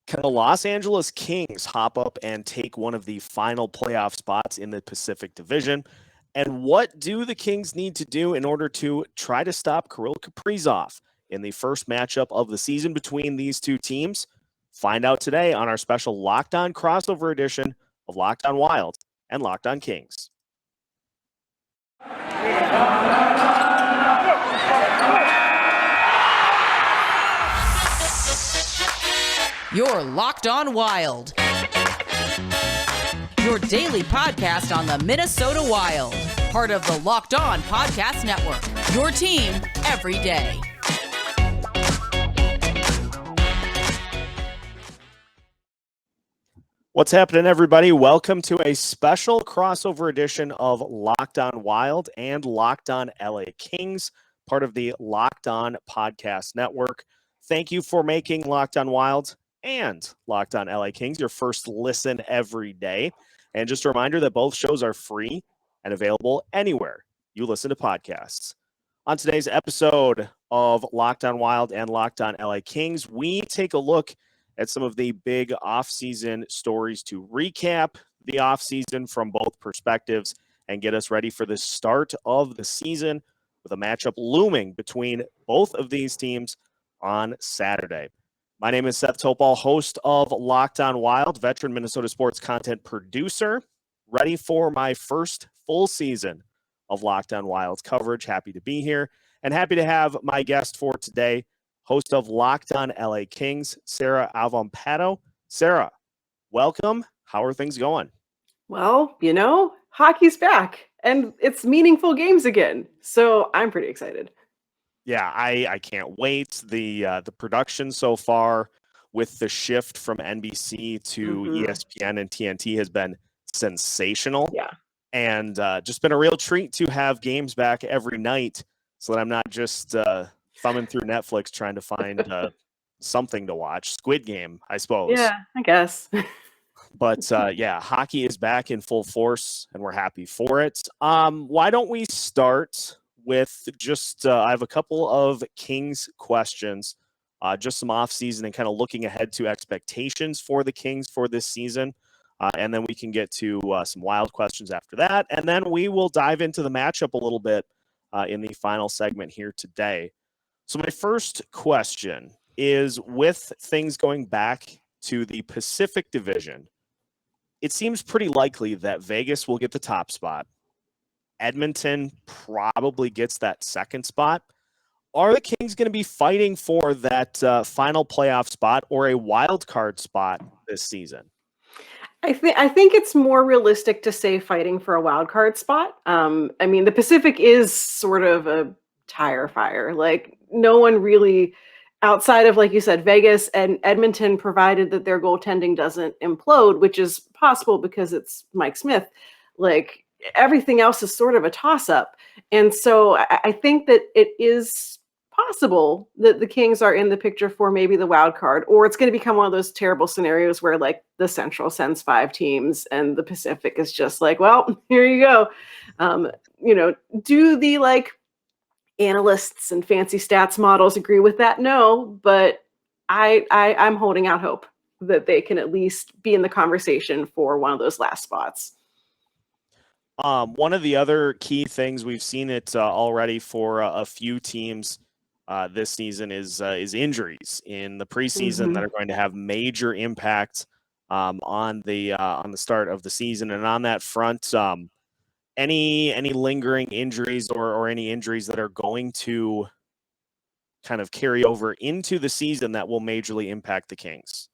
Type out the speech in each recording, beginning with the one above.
Can the Los Angeles Kings hop up and take one of the final playoff spots in the Pacific Division? And what do the Kings need to do in order to try to stop Kirill Kaprizov in the first matchup of the season between these two teams? Find out today on our special Locked On crossover edition of Locked On Wild and Locked On Kings. You're Locked On Wild, your daily podcast on the Minnesota Wild, part of the Locked On Podcast Network, your team every day. What's happening, everybody? Welcome to a special crossover edition of Locked On Wild and Locked On LA Kings, part of the Locked On Podcast Network. Thank you for making Locked On Wild and Locked On LA Kings your first listen every day. And just a reminder that both shows are free and available anywhere you listen to podcasts. On today's episode of Locked On Wild and Locked On LA Kings, we take a look at some of the big offseason stories to recap the offseason from both perspectives and get us ready for the start of the season with a matchup looming between both of these teams on Saturday. My name is Seth Topal, host of Locked On Wild, veteran Minnesota sports content producer, ready for my first full season of Locked On Wild coverage. Happy to be here and happy to have my guest for today, host of Locked On LA Kings, Sarah Avampato. Sarah, welcome. How are things going? Well, hockey's back and it's meaningful games again. So I'm pretty excited. Yeah, I can't wait. The production so far with the shift from NBC to ESPN and TNT has been sensational. Yeah. And just been a real treat to have games back every night so that I'm not just thumbing through Netflix trying to find something to watch. Squid Game, I suppose. Yeah, I guess. But yeah, hockey is back in full force and we're happy for it. Why don't we start with just, I have a couple of Kings questions, just some offseason and kind of looking ahead to expectations for the Kings for this season. And then we can get to some Wild questions after that. And then we will dive into the matchup a little bit in the final segment here today. So my first question is, with things going back to the Pacific Division, it seems pretty likely that Vegas will get the top spot. Edmonton probably gets that second spot. Are the Kings going to be fighting for that final playoff spot or a wild card spot this season? I think it's more realistic to say fighting for a wild card spot. The Pacific is sort of a tire fire. Like, no one really, outside of, like you said, Vegas and Edmonton, provided that their goaltending doesn't implode, which is possible because it's Mike Smith. Like, everything else is sort of a toss-up. And so I think that it is possible that the Kings are in the picture for maybe the wild card, or it's going to become one of those terrible scenarios where, like, the Central sends 5 teams and the Pacific is just like, well, here you go. Do the analysts and fancy stats models agree with that? No, but I'm holding out hope that they can at least be in the conversation for one of those last spots. One of the other key things, we've seen it already for a few teams this season, is injuries in the preseason that are going to have major impact on the start of the season. And on that front, any lingering injuries or any injuries that are going to kind of carry over into the season that will majorly impact the Kings?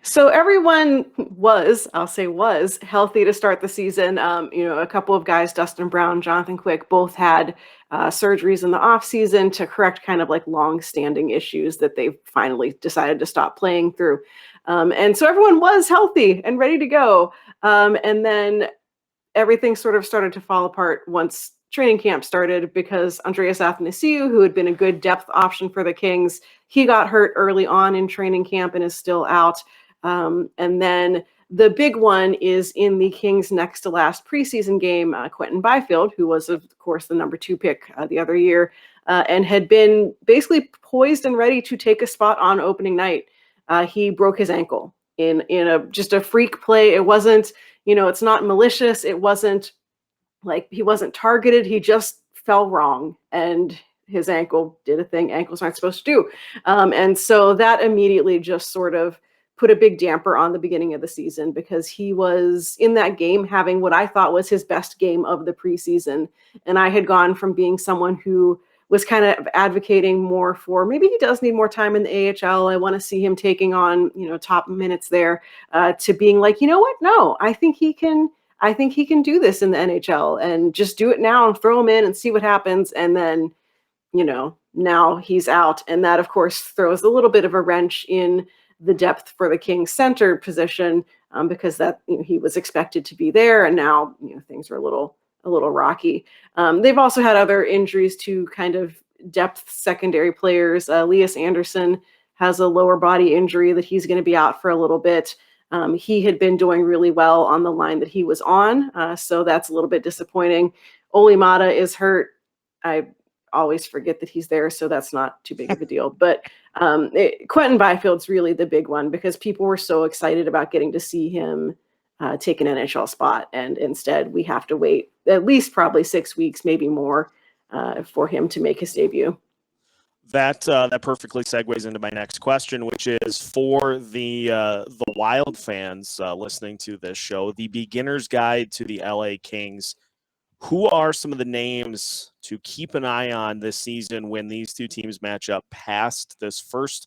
So everyone was healthy to start the season. A couple of guys, Dustin Brown, Jonathan Quick, both had surgeries in the off season to correct kind of like long-standing issues that they finally decided to stop playing through. And so everyone was healthy and ready to go. And then everything sort of started to fall apart once training camp started, because Andreas Athanasiou, who had been a good depth option for the Kings, he got hurt early on in training camp and is still out. And then the big one is in the Kings' next to last preseason game, Quintin Byfield, who was, of course, the number 2 pick the other year, and had been basically poised and ready to take a spot on opening night. he broke his ankle in just a freak play. It wasn't, it's not malicious. It wasn't like he wasn't targeted. He just fell wrong, and his ankle did a thing ankles aren't supposed to do. And so that immediately just sort of put a big damper on the beginning of the season, because he was in that game having what I thought was his best game of the preseason. And I had gone from being someone who was kind of advocating more for maybe he does need more time in the AHL. I want to see him taking on, top minutes there, to being like, you know what? No, I think he can do this in the NHL, and just do it now and throw him in and see what happens. And then, now he's out. And that, of course, throws a little bit of a wrench in the depth for the Kings center position, because that he was expected to be there, and now things are a little rocky. They've also had other injuries to kind of depth secondary players. Elias Anderson has a lower body injury that he's going to be out for a little bit. He had been doing really well on the line that he was on, so that's a little bit disappointing. Olli Maatta is hurt. I always forget that he's there, so that's not too big of a deal. But Quintin Byfield's really the big one, because people were so excited about getting to see him take an NHL spot, and instead we have to wait at least probably 6 weeks, maybe more, for him to make his debut. That perfectly segues into my next question, which is for the Wild fans listening to this show, the beginner's guide to the LA Kings. Who are some of the names to keep an eye on this season when these two teams match up past this first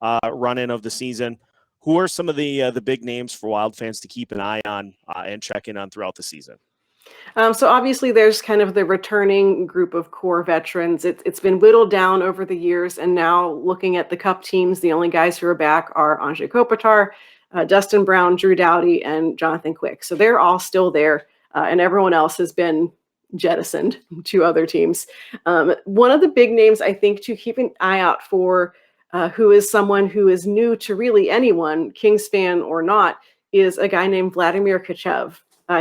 run-in of the season? Who are some of the big names for Wild fans to keep an eye on and check in on throughout the season? So obviously there's kind of the returning group of core veterans. It's been whittled down over the years, and now looking at the Cup teams, the only guys who are back are Anze Kopitar, Dustin Brown, Drew Doughty, and Jonathan Quick. So they're all still there, and everyone else has been jettisoned to other teams. One of the big names I think to keep an eye out for, who is someone who is new to really anyone, Kings fan or not, is a guy named Vladimir Tkachev.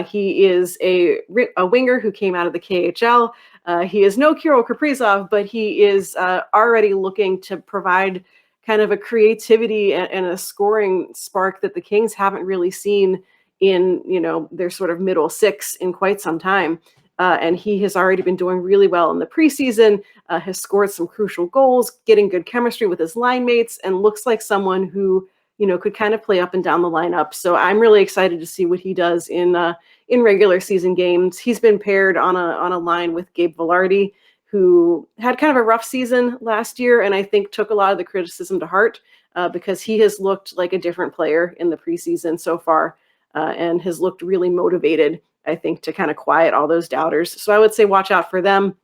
He is a winger who came out of the KHL. He is no Kirill Kaprizov, but he is already looking to provide kind of a creativity and a scoring spark that the Kings haven't really seen in their sort of middle six in quite some time. And he has already been doing really well in the preseason, has scored some crucial goals, getting good chemistry with his line mates, and looks like someone who could kind of play up and down the lineup. So I'm really excited to see what he does in regular season games. He's been paired on a line with Gabe Vilardi, who had kind of a rough season last year, and I think took a lot of the criticism to heart, because he has looked like a different player in the preseason so far, and has looked really motivated, I think, to kind of quiet all those doubters. So I would say watch out for them.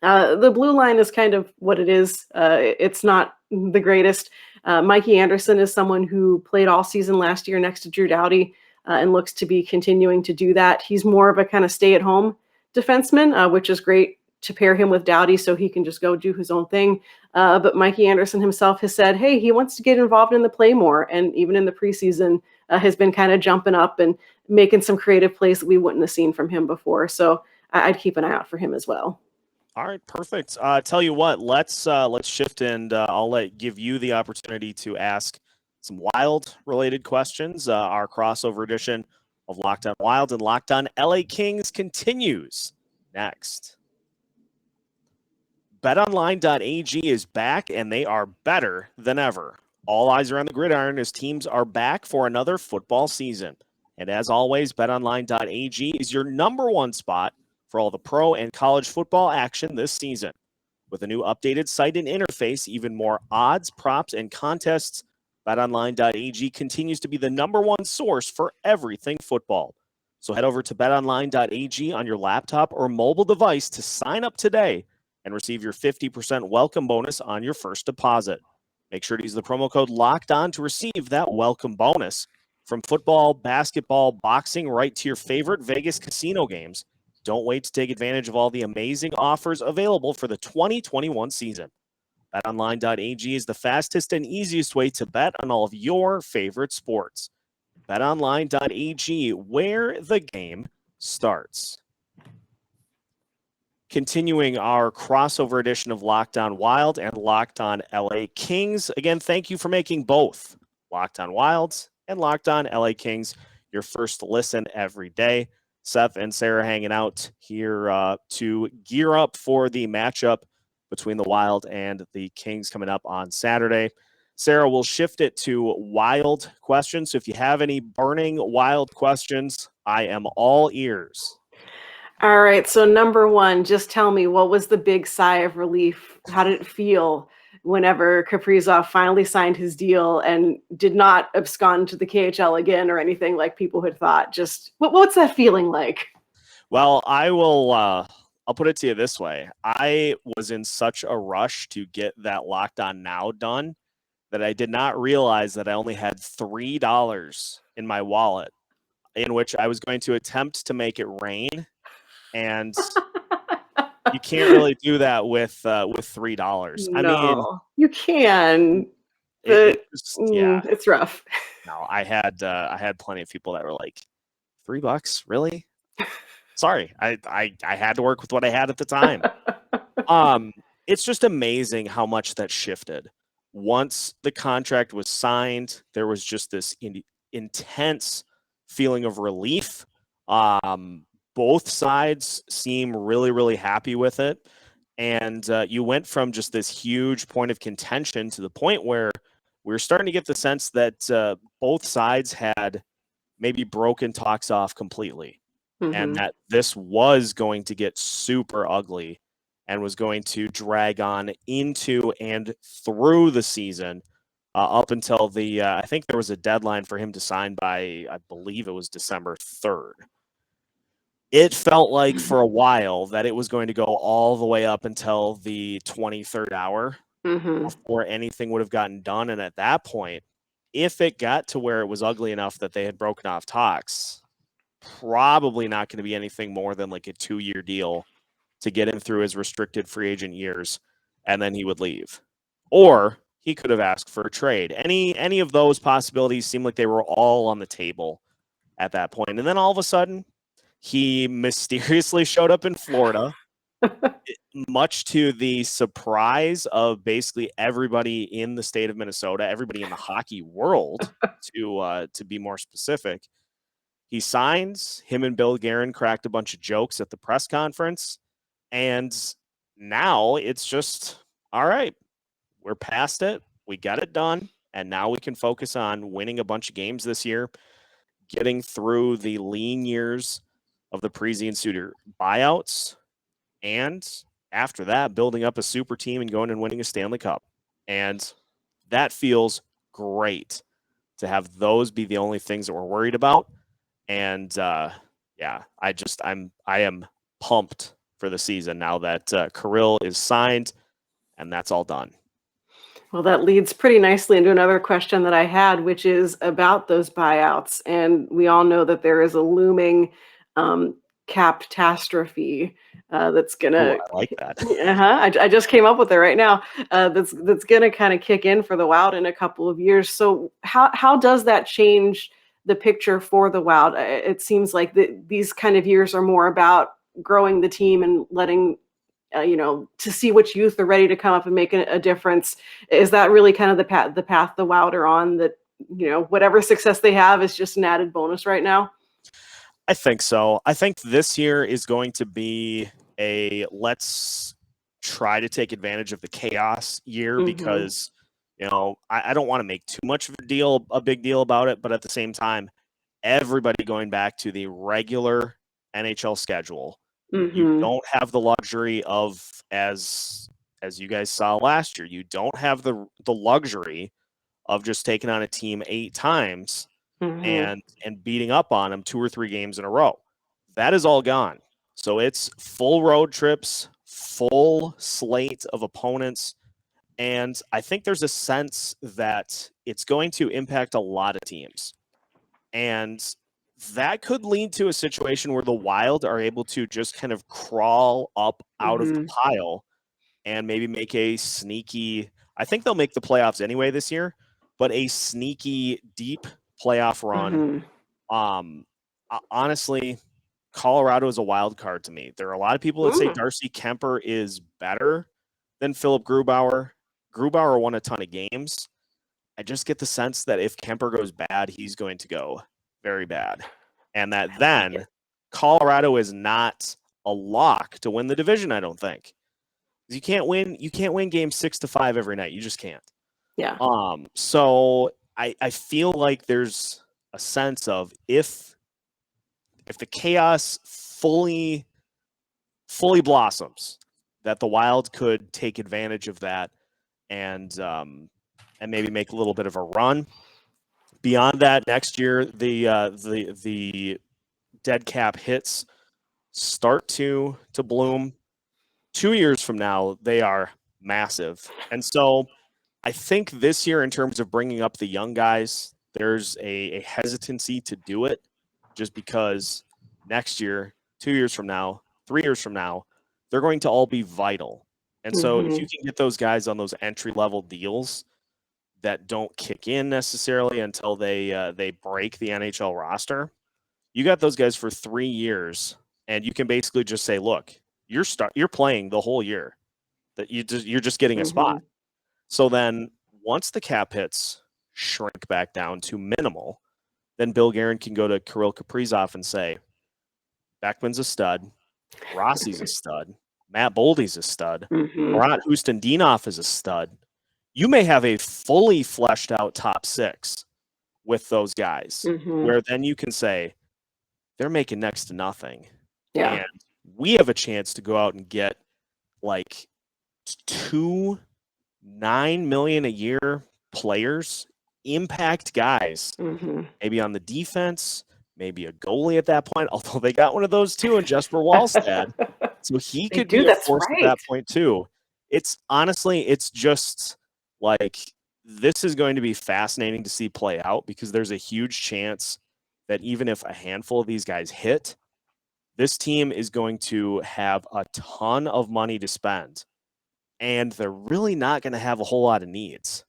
The blue line is kind of what it is. It's not the greatest. Mikey Anderson is someone who played all season last year next to Drew Doughty, and looks to be continuing to do that. He's more of a kind of stay-at-home defenseman, which is great to pair him with Doughty so he can just go do his own thing. But Mikey Anderson himself has said, hey, he wants to get involved in the play more, and even in the preseason has been kind of jumping up and making some creative plays that we wouldn't have seen from him before. So I'd keep an eye out for him as well. All right, perfect. Tell you what, let's shift, and I'll give you the opportunity to ask some Wild-related questions. Our crossover edition of Locked On Wild and Locked On LA Kings continues next. BetOnline.ag is back, and they are better than ever. All eyes are on the gridiron as teams are back for another football season. And as always, BetOnline.ag is your number one spot for all the pro and college football action this season. With a new updated site and interface, even more odds, props, and contests, BetOnline.ag continues to be the number one source for everything football. So head over to BetOnline.ag on your laptop or mobile device to sign up today and receive your 50% welcome bonus on your first deposit. Make sure to use the promo code LOCKEDON to receive that welcome bonus. From football, basketball, boxing, right to your favorite Vegas casino games, don't wait to take advantage of all the amazing offers available for the 2021 season. BetOnline.ag is the fastest and easiest way to bet on all of your favorite sports. BetOnline.ag, where the game starts. Continuing our crossover edition of Locked On Wild and Locked On LA Kings. Again, thank you for making both Locked On Wilds and Locked On LA Kings, your first listen every day. Seth and Sarah hanging out here to gear up for the matchup between the Wild and the Kings coming up on Saturday. Sarah, we'll shift it to Wild questions. So if you have any burning Wild questions, I am all ears. All right. So number one, just tell me, what was the big sigh of relief? How did it feel whenever Kaprizov finally signed his deal and did not abscond to the KHL again or anything like people had thought? Just what's that feeling like? Well, I'll put it to you this way. I was in such a rush to get that Locked On Now done that I did not realize that I only had $3 in my wallet, in which I was going to attempt to make it rain. And you can't really do that with $3. I mean, No, you can, it but just, yeah. it's rough. No, I had plenty of people that were like, $3, really? Sorry, I had to work with what I had at the time. It's just amazing how much that shifted. Once the contract was signed, there was just this intense feeling of relief. Both sides seem really, really happy with it. And you went from just this huge point of contention to the point where we were starting to get the sense that both sides had maybe broken talks off completely. And that this was going to get super ugly and was going to drag on into and through the season up until I think there was a deadline for him to sign by, I believe it was December 3rd. It felt like for a while that it was going to go all the way up until the 23rd hour before anything would have gotten done. And at that point, if it got to where it was ugly enough that they had broken off talks, probably not going to be anything more than like a 2-year deal to get him through his restricted free agent years, and then he would leave. Or he could have asked for a trade. Any of those possibilities seemed like they were all on the table at that point. And then all of a sudden, he mysteriously showed up in Florida, much to the surprise of basically everybody in the state of Minnesota, everybody in the hockey world, to be more specific. He signs. Him and Bill Guerin cracked a bunch of jokes at the press conference. And now it's just, all right, we're past it. We got it done. And now we can focus on winning a bunch of games this year, getting through the lean years of the Parise and Suter buyouts. And after that, building up a super team and going and winning a Stanley Cup. And that feels great to have those be the only things that we're worried about. And yeah, I am pumped for the season now that Kirill is signed and that's all done. Well, that leads pretty nicely into another question that I had, which is about those buyouts. And we all know that there is a looming cap catastrophe that's gonna. I like that. I just came up with it right now. That's gonna kind of kick in for the Wild in a couple of years. So how does that change the picture for the Wild? It seems like these kind of years are more about growing the team and letting to see which youth are ready to come up and make a difference. Is that really kind of the path the Wild are on, that whatever success they have is just an added bonus right now? I think so. I think this year is going to be let's try to take advantage of the chaos year because I don't want to make too much of a big deal about it, but at the same time, everybody going back to the regular NHL schedule. You don't have the luxury of, as you guys saw last year, you don't have the luxury of just taking on a team 8 times and beating up on them 2 or 3 games in a row. That is all gone. So it's full road trips, full slate of opponents. And I think there's a sense that it's going to impact a lot of teams. And that could lead to a situation where the Wild are able to just kind of crawl up out of the pile and maybe make a sneaky, I think they'll make the playoffs anyway this year, but a sneaky deep playoff run. Honestly, Colorado is a wild card to me. There are a lot of people that say Darcy Kemper is better than Philip Grubauer. Grubauer won a ton of games, I just get the sense that if Kemper goes bad, he's going to go very bad. And that then Colorado is not a lock to win the division, I don't think. You can't win games 6-5 every night. You just can't. Yeah. So I feel like there's a sense of if the chaos fully blossoms, that the Wild could take advantage of that and maybe make a little bit of a run. Beyond that, next year the dead cap hits start to bloom. 2 years from now, they are massive. And so I think this year, in terms of bringing up the young guys, there's a hesitancy to do it just because next year, 2 years from now, 3 years from now, they're going to all be vital. And so if you can get those guys on those entry-level deals that don't kick in necessarily until they break the NHL roster, you got those guys for 3 years, and you can basically just say, look, you're playing the whole year. That you're just getting a spot. So then once the cap hits shrink back down to minimal, then Bill Guerin can go to Kirill Kaprizov and say, Beckman's a stud, Rossi's a stud, Matt Boldy's a stud, Marat Hustendinov is a stud. You may have a fully fleshed out top six with those guys, where then you can say they're making next to nothing. Yeah. And we have a chance to go out and get like 2 $9 million a year players, impact guys, maybe on the defense, maybe a goalie at that point, although they got one of those too in Jesper Wallstad. So he could be a force at that point too. It's honestly, it's just like, this is going to be fascinating to see play out, because there's a huge chance that even if a handful of these guys hit, this team is going to have a ton of money to spend, and they're really not going to have a whole lot of needs.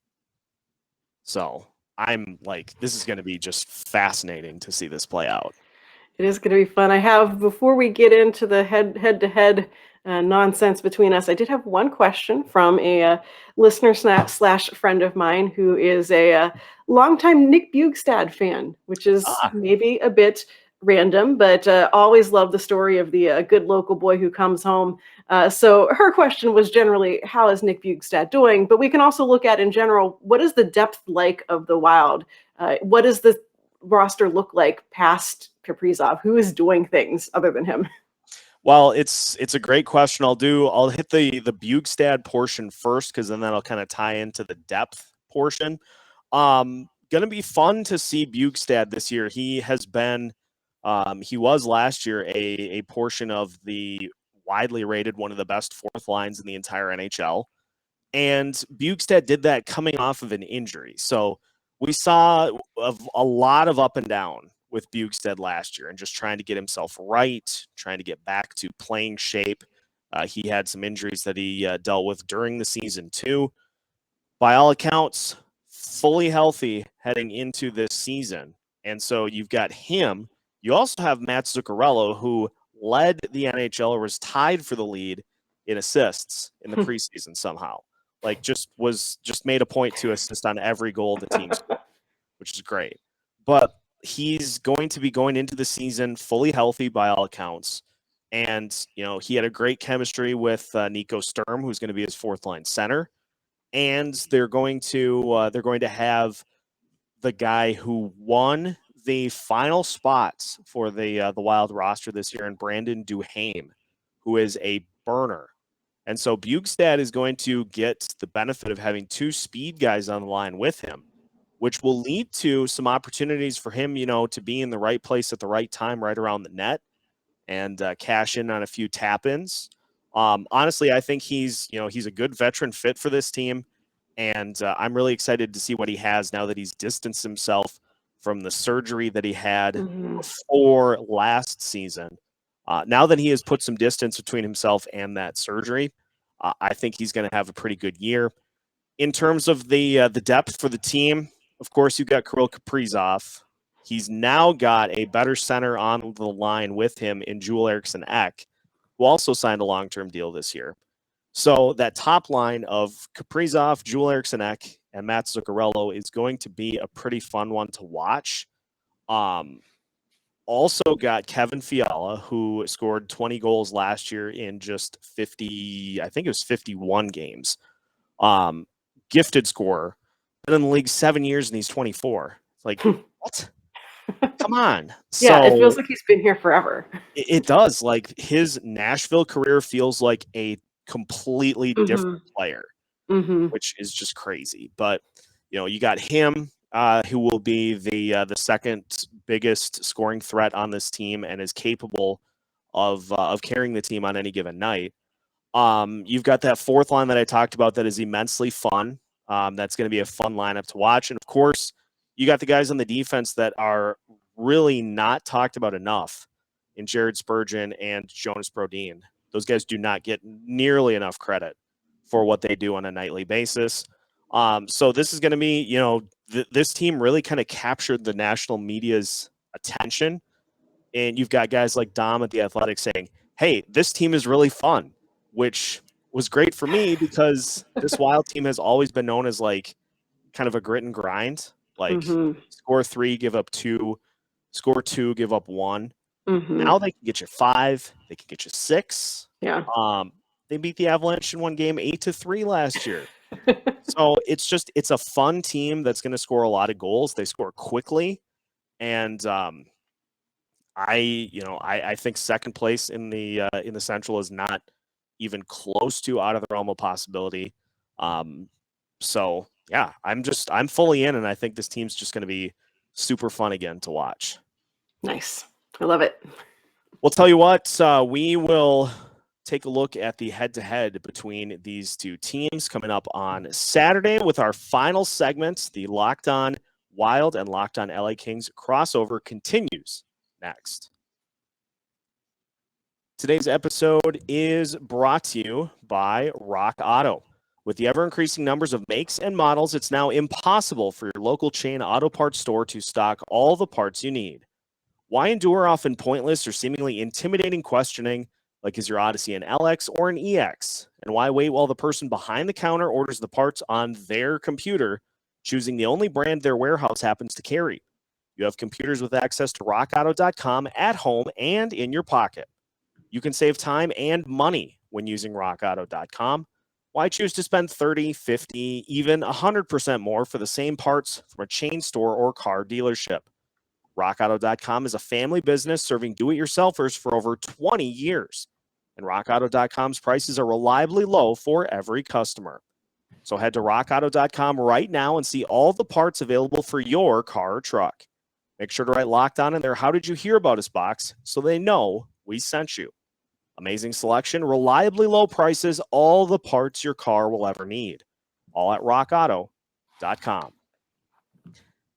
So I'm like, this is going to be just fascinating to see this play out. It is going to be fun. I have, before we get into the head-to-head nonsense between us, I did have one question from a listener slash friend of mine who is a longtime Nick Bjugstad fan, which is maybe a bit random, but always love the story of the good local boy who comes home. So her question was generally, how is Nick Bjugstad doing? But we can also look at, in general, what is the depth like of the Wild? What does the roster look like past Kaprizov? Who is doing things other than him? Well, it's a great question. I'll hit the Bjugstad portion first, because then that'll kind of tie into the depth portion. Going to be fun to see Bjugstad this year. He has been, he was last year a portion of the widely rated one of the best fourth lines in the entire NHL. And Bjugstad did that coming off of an injury. So we saw a lot of up and down with Bjugstad last year, and just trying to get himself right, trying to get back to playing shape. He had some injuries that he dealt with during the season too. By all accounts, fully healthy heading into this season. And so you've got him. You also have Matt Zuccarello, who led the NHL, or was tied for the lead in assists in the preseason somehow. Like, just made a point to assist on every goal the team scored, which is great. But he's going to be going into the season fully healthy by all accounts. And, you know, he had a great chemistry with Nico Sturm, who's going to be his fourth line center. And they're going to have the guy who won the final spots for the Wild roster this year, and Brandon Duhaime, who is a burner. And so Bjugstad is going to get the benefit of having two speed guys on the line with him, which will lead to some opportunities for him, you know, to be in the right place at the right time, right around the net, and cash in on a few tap-ins. Honestly, I think he's a good veteran fit for this team, and I'm really excited to see what he has now that he's distanced himself from the surgery that he had before last season. Now that he has put some distance between himself and that surgery, I think he's going to have a pretty good year. In terms of the depth for the team, of course, you've got Kirill Kaprizov. He's now got a better center on the line with him in Joel Eriksson Ek, who also signed a long-term deal this year. So that top line of Kaprizov, Joel Eriksson Ek, and Matt Zuccarello is going to be a pretty fun one to watch. Also got Kevin Fiala, who scored 20 goals last year in just 50, I think it was 51 games. Gifted scorer. Been in the league 7 years and he's 24. It's like, what? Come on. Yeah, it So feels like he's been here forever. it does. Like, his Nashville career feels like a completely different player, which is just crazy. But, you got him, who will be the second biggest scoring threat on this team and is capable of carrying the team on any given night. You've got that fourth line that I talked about that is immensely fun. That's going to be a fun lineup to watch. And of course, you got the guys on the defense that are really not talked about enough in Jared Spurgeon and Jonas Brodin. Those guys do not get nearly enough credit for what they do on a nightly basis. So this is going to be, this team really kind of captured the national media's attention. And you've got guys like Dom at The Athletic saying, hey, this team is really fun, which was great for me because this Wild team has always been known as like kind of a grit and grind, like score 3, give up 2, score 2, give up 1. Now they can get you 5, they can get you 6. Yeah. They beat the Avalanche in one game 8-3 last year. So it's a fun team that's going to score a lot of goals. They score quickly, and I think second place in the Central is not even close to out of the realm of possibility. So yeah, I'm fully in, and I think this team's just going to be super fun again to watch. Nice. I love it. We'll tell you what, we will take a look at the head-to-head between these two teams coming up on Saturday with our final segment. The Locked On Wild and Locked On LA Kings crossover continues next. Today's episode is brought to you by Rock Auto. With the ever-increasing numbers of makes and models, it's now impossible for your local chain auto parts store to stock all the parts you need. Why endure often pointless or seemingly intimidating questioning, like is your Odyssey an LX or an EX? And why wait while the person behind the counter orders the parts on their computer, choosing the only brand their warehouse happens to carry? You have computers with access to rockauto.com at home and in your pocket. You can save time and money when using rockauto.com. Why choose to spend 30, 50, even 100% more for the same parts from a chain store or car dealership? RockAuto.com is a family business serving do-it-yourselfers for over 20 years. And RockAuto.com's prices are reliably low for every customer. So head to RockAuto.com right now and see all the parts available for your car or truck. Make sure to write Locked On in their How Did You Hear About Us box so they know we sent you. Amazing selection, reliably low prices, all the parts your car will ever need. All at rockauto.com.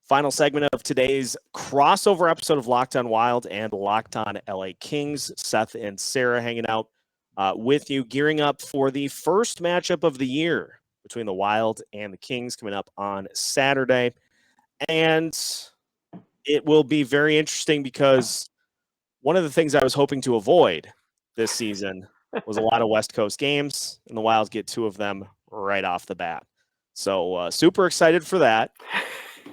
Final segment of today's crossover episode of Locked On Wild and Locked On LA Kings. Seth and Sarah hanging out with you, gearing up for the first matchup of the year between the Wild and the Kings coming up on Saturday. And it will be very interesting because one of the things I was hoping to avoid this season was a lot of West Coast games, and the Wild get 2 of them right off the bat. So super excited for that.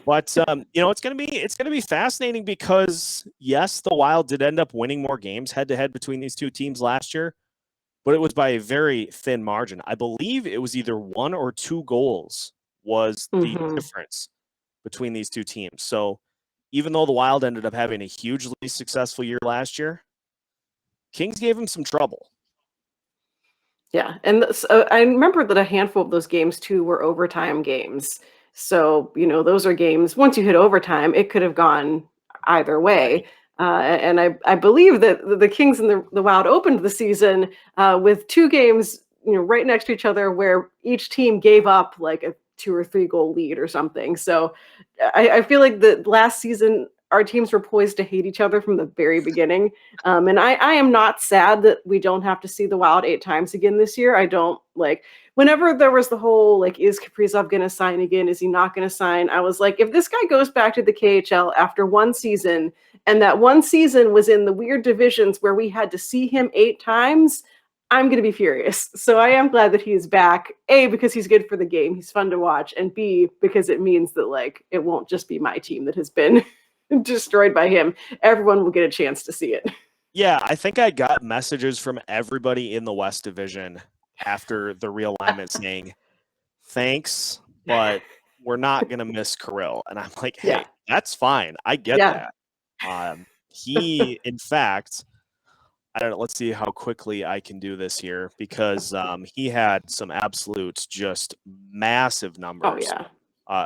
But it's going to be fascinating because yes, the Wild did end up winning more games head to head between these two teams last year, but it was by a very thin margin. I believe it was either 1 or 2 goals was the difference between these two teams. So even though the Wild ended up having a hugely successful year last year, Kings gave them some trouble. Yeah, and I remember that a handful of those games too were overtime games. So, those are games, once you hit overtime, it could have gone either way. And I believe that the Kings and the Wild opened the season with 2 games, right next to each other where each team gave up like a 2 or 3 goal lead or something. So I feel like the last season, our teams were poised to hate each other from the very beginning. And I am not sad that we don't have to see the Wild 8 times again this year. I don't whenever there was the whole, is Kaprizov going to sign again? Is he not going to sign? I was like, if this guy goes back to the KHL after one season, and that one season was in the weird divisions where we had to see him 8 times, I'm going to be furious. So I am glad that he is back. A, because he's good for the game. He's fun to watch. And B, because it means that like it won't just be my team that has been destroyed by him. Everyone will get a chance to see it. Yeah, I think I got messages from everybody in the West Division after the realignment saying, thanks, but we're not going to miss Kirill. And I'm like, hey, Yeah. that's fine. I get Yeah. that. He, in fact, I don't know. Let's see how quickly I can do this here because he had some absolute just massive Oh, numbers yeah.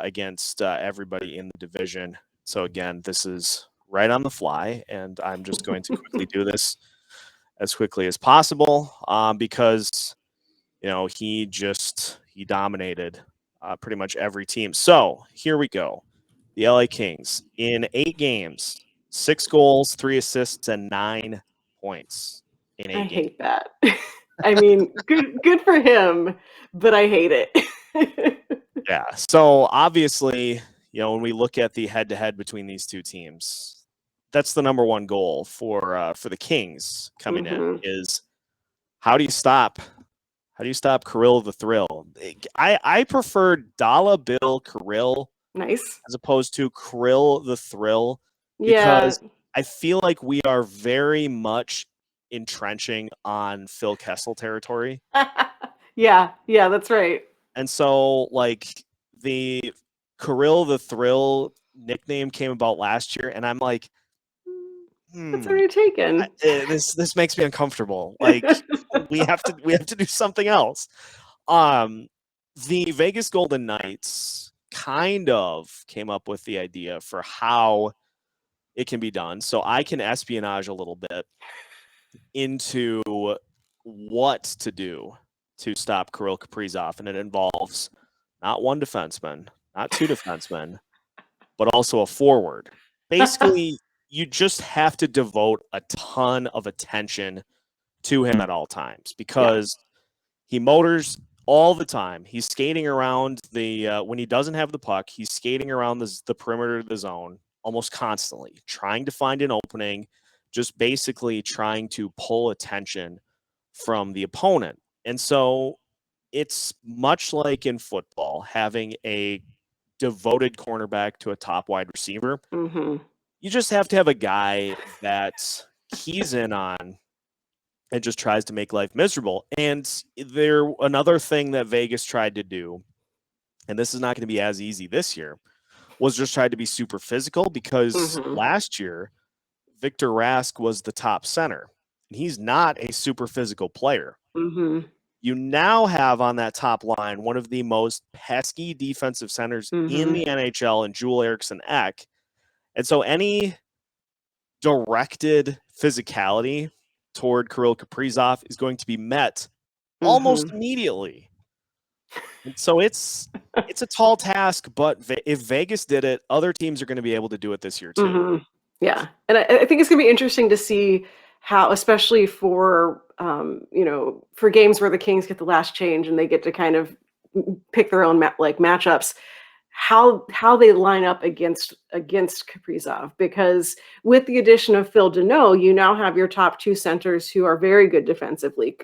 against everybody in the division. So again, this is right on the fly, and I'm just going to quickly do this as quickly as possible because he dominated pretty much every team. So here we go. The LA Kings in 8 games, 6 goals, 3 assists, and 9 points in 8 I games. hate that. I mean, good for him, but I hate it. Yeah. So obviously, when we look at the head-to-head between these two teams, that's the number one goal for the Kings coming in is how do you stop Kirill the Thrill? I prefer Dollar Bill Kirill Nice. as opposed to Kirill the Thrill Yeah. because I feel like we are very much entrenching on Phil Kessel territory. Yeah, that's right. And so, like, the Kirill the Thrill nickname came about last year, and I'm like, That's already taken. this makes me uncomfortable. Like, we have to do something else. The Vegas Golden Knights kind of came up with the idea for how it can be done. So I can espionage a little bit into what to do to stop Kirill Kaprizov, and it involves not one defenseman, not two defensemen, but also a forward. Basically, you just have to devote a ton of attention to him at all times because he motors all the time. He's skating around when he doesn't have the puck, he's skating around the perimeter of the zone almost constantly, trying to find an opening, just basically trying to pull attention from the opponent. And so it's much like in football, having a devoted cornerback to a top wide receiver. You just have to have a guy that keys in on and just tries to make life miserable. And another thing that Vegas tried to do, and this is not going to be as easy this year, was just try to be super physical because last year Victor Rask was the top center. And he's not a super physical player. You now have on that top line one of the most pesky defensive centers in the NHL in Joel Eriksson Ek. And so any directed physicality toward Kirill Kaprizov is going to be met almost immediately. And so it's a tall task, but if Vegas did it, other teams are going to be able to do it this year too. Yeah. And I think it's going to be interesting to see how, especially for, for games where the Kings get the last change and they get to kind of pick their own matchups, how they line up against Kaprizov, because with the addition of Phil Deneau, you now have your top 2 centers who are very good defensively.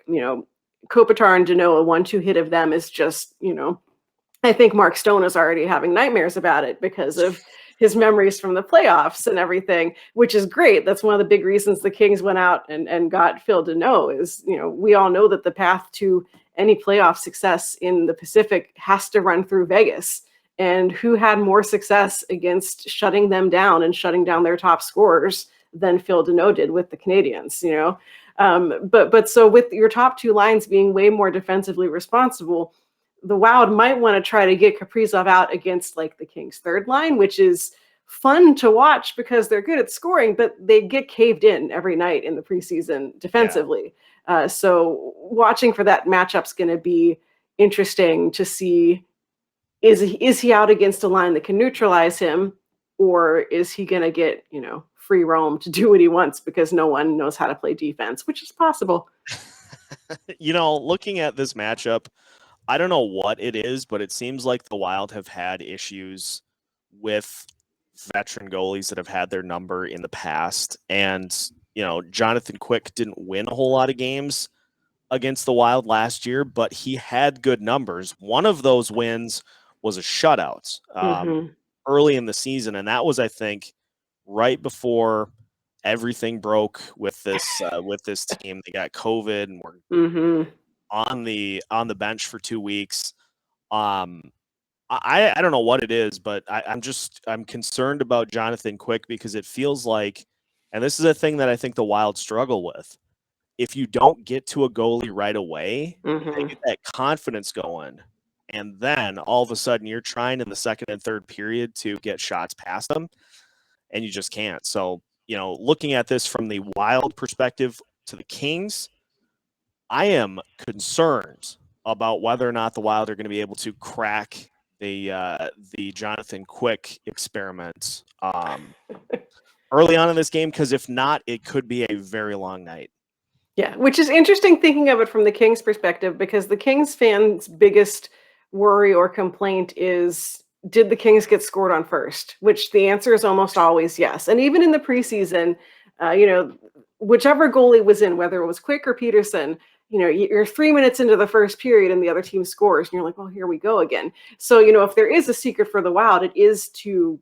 Kopitar and Deneau, a 1-2 hit of them is just, I think Mark Stone is already having nightmares about it because of his memories from the playoffs and everything, which is great. That's one of the big reasons the Kings went out and got Phil Deneau is, we all know that the path to any playoff success in the Pacific has to run through Vegas. And who had more success against shutting them down and shutting down their top scorers than Phil Deneau did with the Canadiens, But so with your top 2 lines being way more defensively responsible, the Wild might want to try to get Kaprizov out against like the Kings' third line, which is fun to watch because they're good at scoring, but they get caved in every night in the preseason defensively. So watching for that matchup's going to be interesting to see. Is he out against a line that can neutralize him, or is he going to get, free roam to do what he wants because no one knows how to play defense, which is possible. Looking at this matchup, I don't know what it is, but it seems like the Wild have had issues with veteran goalies that have had their number in the past. And, Jonathan Quick didn't win a whole lot of games, against the Wild last year, but he had good numbers. One of those wins was a shutout early in the season, and that was, I think, right before everything broke with this team. They got COVID and were on the bench for 2 weeks. I don't know what it is, but I'm concerned about Jonathan Quick because it feels like, and this is a thing that I think the Wild struggle with. If you don't get to a goalie right away, they get that confidence going. And then all of a sudden you're trying in the second and third period to get shots past them, and you just can't. So, looking at this from the Wild perspective to the Kings, I am concerned about whether or not the Wild are going to be able to crack the Jonathan Quick experiment early on in this game, because if not, it could be a very long night. Yeah, which is interesting thinking of it from the Kings perspective, because the Kings fans' biggest worry or complaint is, did the Kings get scored on first? Which the answer is almost always yes. And even in the preseason, whichever goalie was in, whether it was Quick or Peterson, you're 3 minutes into the first period and the other team scores, and you're like, well, here we go again. So, if there is a secret for the Wild, it is to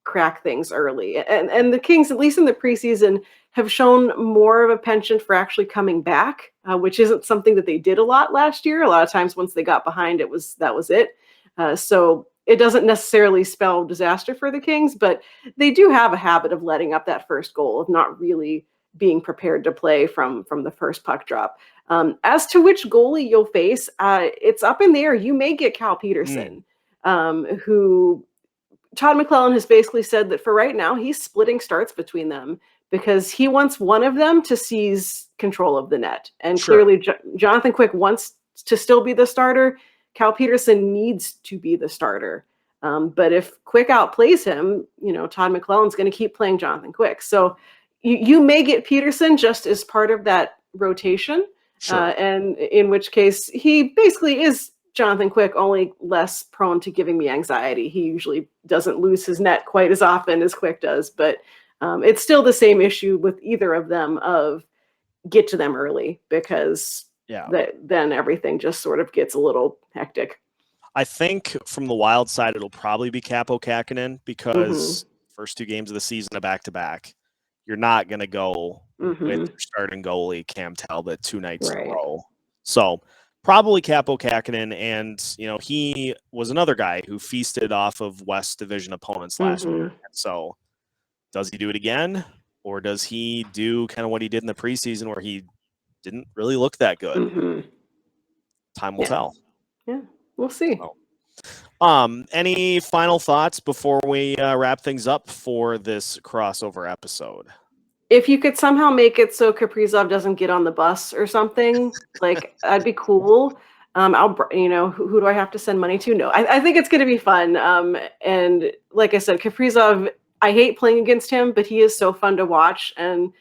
crack things early. And the Kings, at least in the preseason, have shown more of a penchant for actually coming back, which isn't something that they did a lot last year. A lot of times once they got behind, that was it. So it doesn't necessarily spell disaster for the Kings, but they do have a habit of letting up that first goal, of not really being prepared to play from the first puck drop. As to which goalie you'll face, it's up in the air. You may get Cal Peterson, who Todd McClellan has basically said that for right now, he's splitting starts between them because he wants one of them to seize control of the net. And clearly, Jonathan Quick wants to still be the starter. Cal Peterson needs to be the starter. But if Quick outplays him, Todd McClellan's going to keep playing Jonathan Quick. So you may get Peterson just as part of that rotation. And in which case, he basically is Jonathan Quick, only less prone to giving me anxiety. He usually doesn't lose his net quite as often as Quick does, but it's still the same issue with either of them of get to them early, because then everything just sort of gets a little hectic. I think from the Wild side, it'll probably be Capo Kakkonen, because first 2 games of the season are back-to-back. You're not going to go with your starting goalie, Cam Talbot, 2 nights in a row. So probably Capo Kakkonen, and he was another guy who feasted off of West Division opponents last year. So does he do it again, or does he do kind of what he did in the preseason where he didn't really look that good? Time will tell. Yeah, we'll see. So, any final thoughts before we wrap things up for this crossover episode? If you could somehow make it so Kaprizov doesn't get on the bus or something, that'd be cool. Who do I have to send money to? No, I think it's going to be fun. And like I said, Kaprizov, I hate playing against him, but he is so fun to watch. And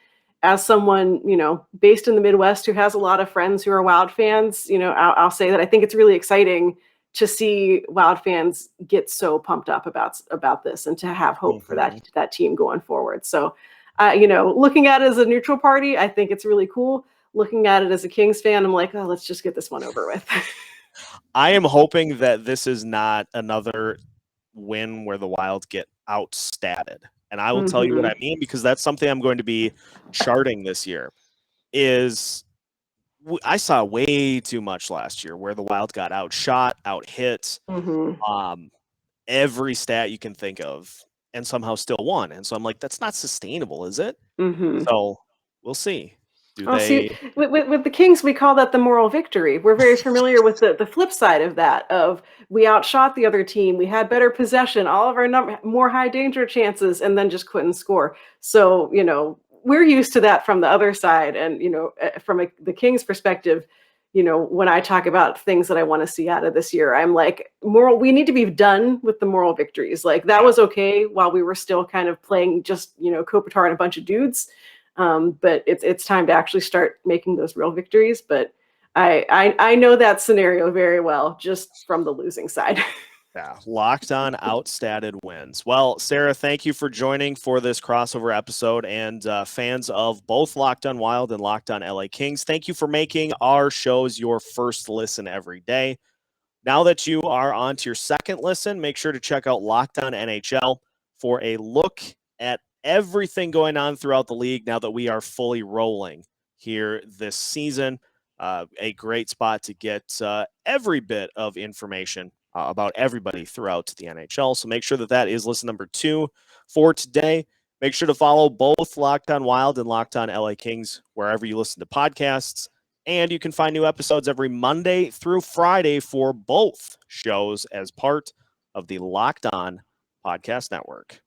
as someone, based in the Midwest who has a lot of friends who are Wild fans, I'll say that I think it's really exciting to see Wild fans get so pumped up about this, and to have hope for that team going forward. So, looking at it as a neutral party, I think it's really cool. Looking at it as a Kings fan, I'm like, oh, let's just get this one over with. I am hoping that this is not another win where the Wild get outstatted. And I will tell you what I mean, because that's something I'm going to be charting this year. I saw way too much last year where the Wild got outshot, out-hit, every stat you can think of, and somehow still won. And so I'm like, that's not sustainable, is it? So we'll see. See, with the Kings, we call that the moral victory. We're very familiar with the flip side of that, of we outshot the other team, we had better possession, all of our more high danger chances, and then just couldn't score. So, we're used to that from the other side. And, from the Kings perspective, when I talk about things that I want to see out of this year, I'm like, we need to be done with the moral victories. Like, that was okay while we were still kind of playing just, Kopitar and a bunch of dudes. But it's time to actually start making those real victories. But I know that scenario very well, just from the losing side. Yeah, locked on outstatted wins. Well, Sarah, thank you for joining for this crossover episode. And fans of both Locked on Wild and Locked on LA Kings, thank you for making our shows your first listen every day. Now that you are on to your second listen, make sure to check out Locked on NHL for a look at everything going on throughout the league now that we are fully rolling here this season. A great spot to get every bit of information about everybody throughout the NHL. So make sure that is listen number 2 for today. Make sure to follow both Locked on Wild and Locked on LA Kings wherever you listen to podcasts. And you can find new episodes every Monday through Friday for both shows as part of the Locked On Podcast Network.